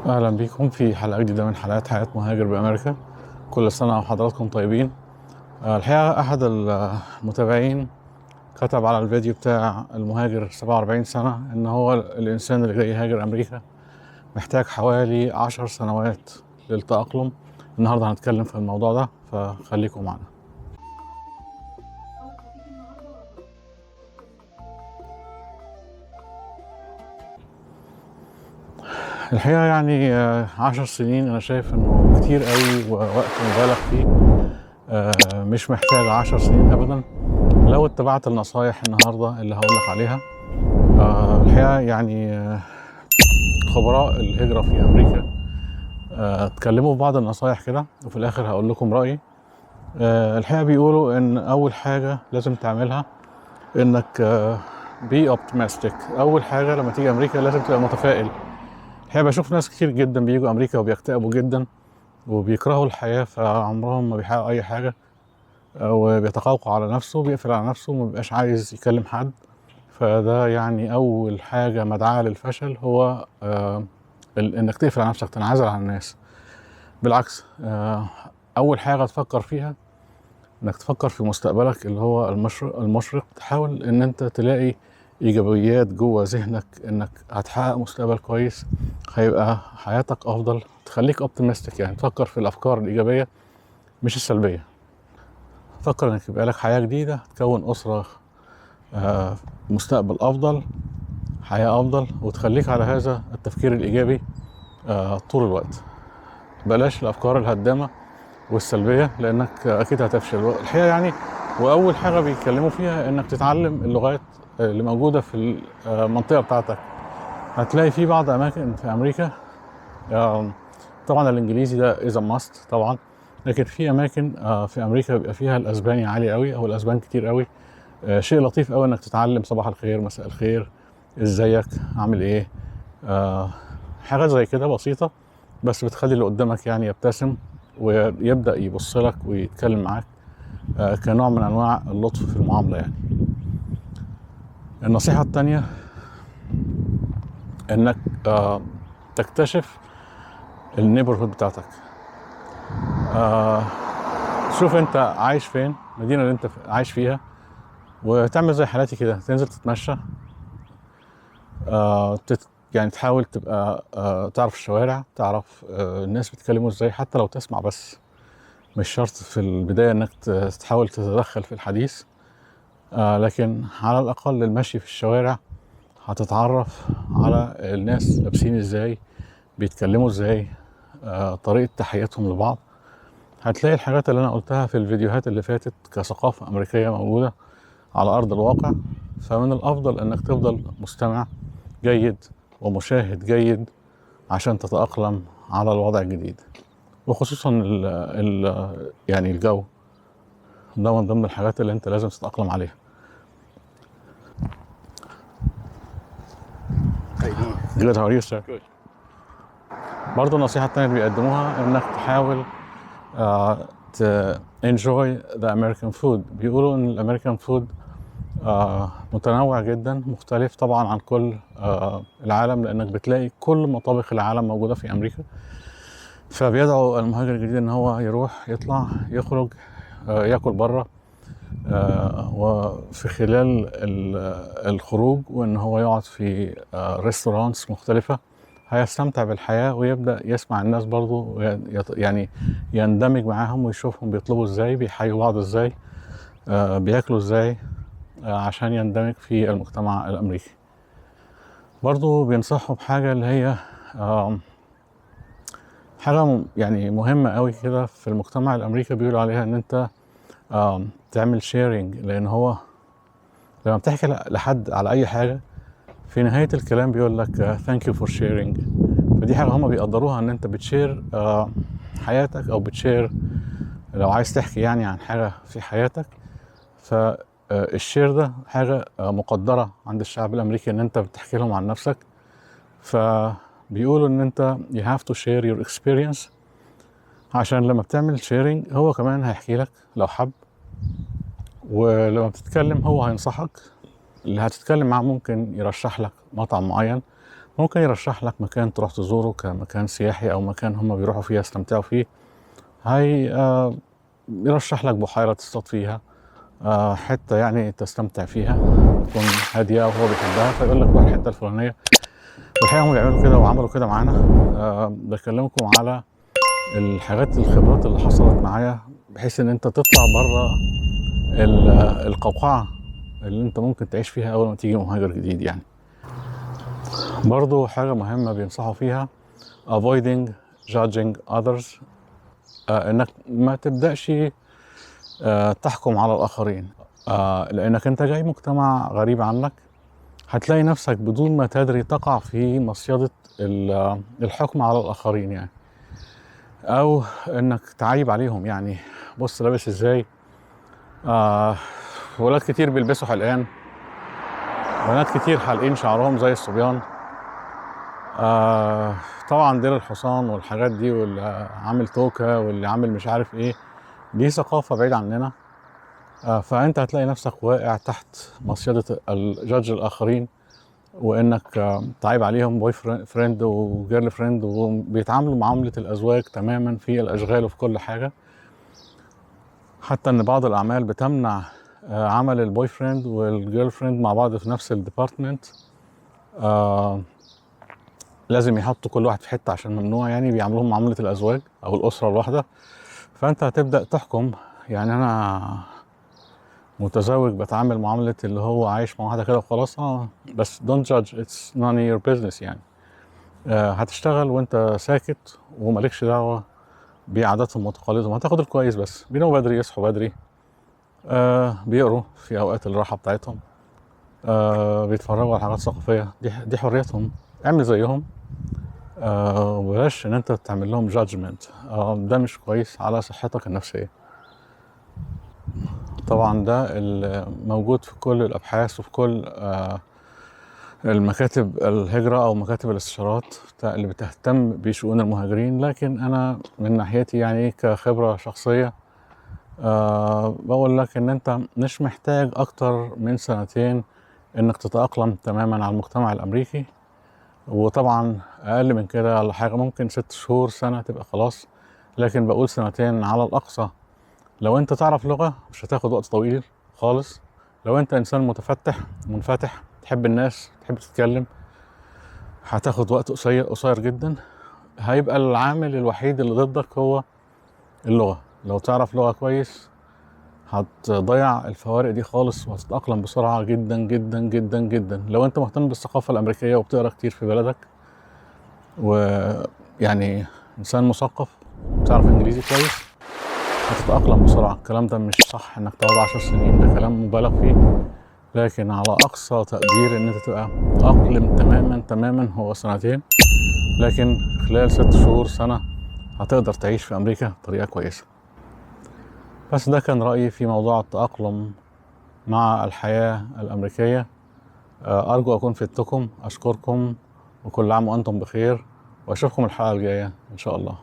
أهلا بكم في حلقة جديدة من حلقات حياة مهاجر بأمريكا. كل سنة وحضراتكم طيبين. الحقيقة أحد المتابعين كتب على الفيديو بتاع المهاجر 47 سنة إن هو الإنسان اللي جاي يهاجر أمريكا محتاج حوالي 10 سنوات للتأقلم. النهاردة هنتكلم في الموضوع ده، فخليكم معنا. الحقيقة يعني 10 سنين أنا شايف إنه كتير قوي ووقت مبالغ فيه. مش محتاج 10 سنين أبدا لو اتبعت النصايح النهاردة اللي هقولك عليها. الحقيقة يعني خبراء الهجرة في أمريكا اتكلموا في بعض النصايح كده، وفي الآخر هقول لكم رأيي. الحقيقة بيقولوا إن أول حاجة لازم تعملها إنك بي اوبتيمستيك. أول حاجة لما تيجي أمريكا لازم تبقى متفائل. الحقيقة بشوف ناس كتير جدا بيجوا أمريكا وبيكتئبوا جدا وبيكرهوا الحياة، فعمرهم ما بيحققوا أي حاجة، وبيتقوقع على نفسه، بيقفل على نفسه، مبيبقاش عايز يكلم حد. فده يعني أول حاجة مدعاة للفشل، هو إنك تقفل على نفسك، تنعزل عن الناس. بالعكس، أول حاجة تفكر فيها إنك تفكر في مستقبلك اللي هو المشرق. تحاول إن أنت تلاقي إيجابيات جوه ذهنك إنك هتحقق مستقبل كويس، هيبقى حياتك أفضل. تخليك أوبتيمستيك، يعني تفكر في الأفكار الإيجابية مش السلبية. فكر إنك يبقى لك حياة جديدة، تكون أسرة، مستقبل أفضل، حياة أفضل، وتخليك على هذا التفكير الإيجابي طول الوقت. بلاش الأفكار الهدامة والسلبية، لأنك أكيد هتفشل الحقيقة يعني. وأول حاجة بيتكلموا فيها إنك تتعلم اللغات اللي موجودة في المنطقة بتاعتك. هتلاقي في بعض أماكن في أمريكا، طبعا الإنجليزي ده إذا ماست طبعا، لكن في أماكن في أمريكا بيبقى فيها الأسباني عالي قوي، أو الأسبان كتير قوي. شيء لطيف قوي إنك تتعلم صباح الخير، مساء الخير، إزيك، عامل إيه. حاجة زي كده بسيطة، بس بتخلي اللي قدامك يعني يبتسم ويبدأ يبص لك ويتكلم معاك كنوع من أنواع اللطف في المعاملة يعني. النصيحة التانية إنك تكتشف النيبرهود بتاعتك. شوف أنت عايش فين، المدينة اللي أنت عايش فيها، وتعمل زي حالاتي كده، تنزل تتمشى، يعني تحاول تبقى تعرف الشوارع، تعرف الناس بيتكلموا ازاي، حتى لو تسمع بس. مش شرط في البداية انك تحاول تتدخل في الحديث، لكن على الأقل المشي في الشوارع هتتعرف على الناس لابسين ازاي، بيتكلموا ازاي، طريقة تحياتهم لبعض. هتلاقي الحاجات اللي أنا قلتها في الفيديوهات اللي فاتت كثقافة أمريكية موجودة على أرض الواقع. فمن الأفضل أنك تفضل مستمع جيد ومشاهد جيد عشان تتأقلم على الوضع الجديد، وخصوصا يعني الجو ده من ضمن الحاجات اللي انت لازم تتأقلم عليها. Good, how are you, sir? Good. برضه النصيحة التانية اللي بيقدموها انك تحاول to enjoy the American food. بيقولوا ان الامريكان فود متنوع جدا، مختلف طبعا عن كل العالم، لانك بتلاقي كل مطابخ العالم موجودة في امريكا. فبيدعو المهاجر الجديد ان هو يروح، يطلع، يخرج، ياكل بره، وفي خلال الخروج وان هو يقعد في ريستورانتس مختلفة هيستمتع بالحياة، ويبدأ يسمع الناس برضو، يعني يندمج معاهم ويشوفهم بيطلبوا ازاي، بيحيوا بعض ازاي، بياكلوا ازاي، عشان يندمج في المجتمع الأمريكي. برضو بينصحوا بحاجة اللي هي حاجة يعني مهمة قوي كده في المجتمع الأمريكي، بيقولوا عليها ان انت تعمل شيرنج. لان هو لما بتحكي لحد على اي حاجة، في نهاية الكلام بيقول لك thank you for sharing. فدي حاجة هما بيقدروها، ان انت بتشير حياتك، او بتشير لو عايز تحكي يعني عن حاجة في حياتك. فالشير ده حاجة مقدرة عند الشعب الامريكي، ان انت بتحكي لهم عن نفسك. فبيقولوا ان انت you have to share your experience، عشان لما بتعمل شيرنج هو كمان هيحكي لك لو حب، ولما بتتكلم هو هينصحك. اللي هتتكلم معاه ممكن يرشح لك مطعم معين، ممكن يرشح لك مكان تروح تزوره كمكان سياحي أو مكان هم بيروحوا فيه يستمتعوا فيه. هي يرشح لك بحيرة تصطاد فيها، حتة يعني تستمتع فيها تكون هادية وهو بيحبها، فيقول لك روح الحتة الفلانية. والحقيقة هم بيعملوا كده وعملوا كده معانا. بكلمكم على الخبرات اللي حصلت معايا، بحيث ان انت تطلع بره القوقعة اللي انت ممكن تعيش فيها اول ما تيجي مهاجر جديد يعني. برضو حاجة مهمة بينصحوا فيها avoiding judging others، انك ما تبدأش تحكم على الآخرين، لأنك أنت جاي مجتمع غريب عنك، هتلاقي نفسك بدون ما تدري تقع في مصيدة الحكم على الآخرين يعني، أو إنك تعيب عليهم يعني. بص لابس إزاي، ولاد كتير بيلبسوا حلقان، بنات كتير حالقين شعرهم زي الصبيان، طبعا ديل الحصان والحاجات دي، واللي عامل توكة واللي عامل مش عارف إيه، دي ثقافة بعيدة عننا. فانت هتلاقي نفسك واقع تحت مصيدة الجادج الاخرين، وانك تعيب عليهم بوي فريند وجيرل فريند، وبيتعاملوا معاملة الازواج تماما في الاشغال وفي كل حاجة. حتى ان بعض الاعمال بتمنع عمل البوي فريند والجيرل فريند مع بعض في نفس الديبارتمنت، لازم يحطوا كل واحد في حتة عشان ممنوع، يعني بيعملوهم معاملة الازواج او الاسرة الواحدة. فانت هتبدأ تحكم، يعني انا متزوج بتعامل معاملة اللي هو عايش مع واحدة كده وخلاص، بس don't judge, it's none of your business يعني. هتشتغل وانت ساكت ومالكش دعوة بعاداتهم وتقاليدهم، هتاخد الكويس بس. بيناموا بدري يصحوا بدري، بيقروا في اوقات الراحة بتاعتهم، بيتفرجوا على حاجات ثقافية، دي حريتهم، اعمل زيهم. وبلاش ان انت تعمل لهم judgment، ده مش كويس على صحتك النفسية. طبعا ده الموجود في كل الابحاث وفي كل المكاتب الهجرة او مكاتب الاستشارات اللي بتهتم بشؤون المهاجرين. لكن انا من ناحيتي يعني كخبرة شخصية بقول لك ان انت مش محتاج اكتر من سنتين انك تتأقلم تماما على المجتمع الامريكي، وطبعا اقل من كده على حاجة ممكن 6 شهور سنة تبقى خلاص، لكن بقول سنتين على الاقصى. لو انت تعرف لغة مش هتاخد وقت طويل خالص. لو انت انسان متفتح منفتح تحب الناس تحب تتكلم، هتاخد وقت قصير جدا. هيبقى العامل الوحيد اللي ضدك هو اللغة. لو تعرف لغة كويس هتضيع الفوارق دي خالص، وهتتأقلم بسرعة جدا جدا جدا جدا. لو انت مهتم بالثقافة الأمريكية وبتقرأ كتير في بلدك، ويعني إنسان مثقف وتعرف إنجليزي كويس، هتتأقلم بسرعة. الكلام ده مش صح انك تقعد 10 سنين، ده كلام مبالغ فيه، لكن على أقصى تقدير ان انت تبقى أقلم تماما هو سنتين، لكن خلال 6 شهور سنة هتقدر تعيش في أمريكا بطريقة كويسة. بس ده كان رأيي في موضوع التأقلم مع الحياة الأمريكية. أرجو أكون فدتكم، أشكركم، وكل عام وأنتم بخير، وأشوفكم الحلقة الجاية إن شاء الله.